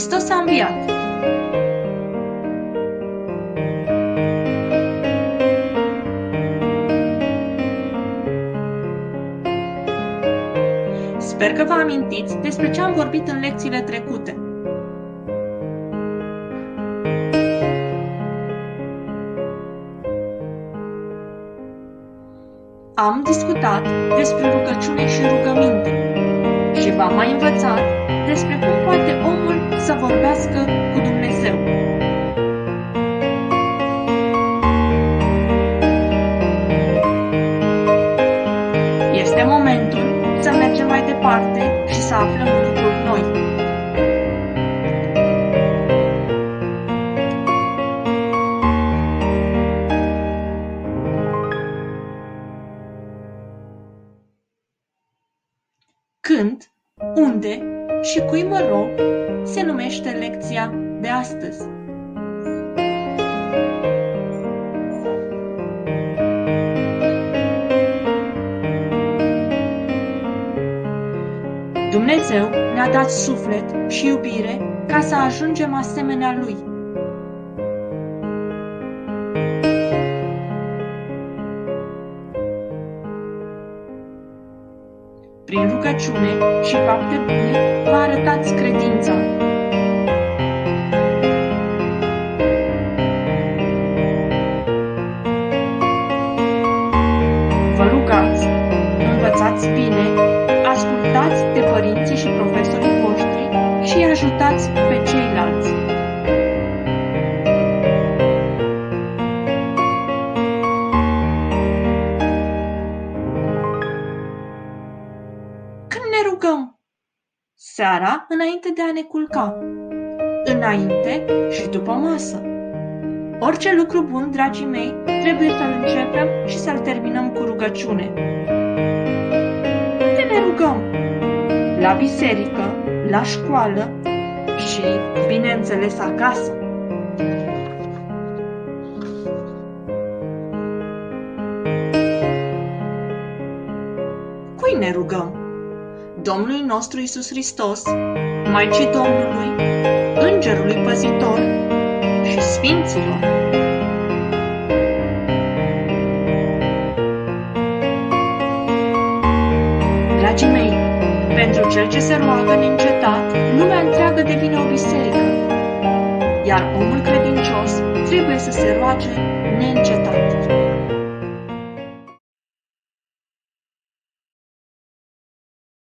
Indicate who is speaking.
Speaker 1: Hristos a înviat! Sper că vă amintiți despre ce am vorbit în lecțiile trecute. Am discutat despre rugăciune și rugăminte și v-am mai învățat despre cum poate omul să vorbească cu Dumnezeu. Este momentul să mergem mai departe și să aflăm lucruri noi. Când, unde și cui mă rog se numește lecția de astăzi. Dumnezeu ne-a dat suflet și iubire ca să ajungem asemenea Lui. Prin rugăciune și fapte bune vă arătați credința. Vă rugați, învățați bine, ascultați de părinții și profesorii voștri și îi ajutați pe ceilalți. Când ne rugăm? Seara, înainte de a ne culca, înainte și după masă. Orice lucru bun, dragii mei, trebuie să-l începem și să-l terminăm cu rugăciune. Unde ne rugăm? La biserică, la școală și, bineînțeles, acasă. Cui ne rugăm? Domnului nostru Iisus Hristos, Maicii Domnului, Îngerului Păzitor și Sfinților. Dragii mei, pentru cel ce se roagă neîncetat, lumea întreagă devine o biserică, iar omul credincios trebuie să se roage neîncetat.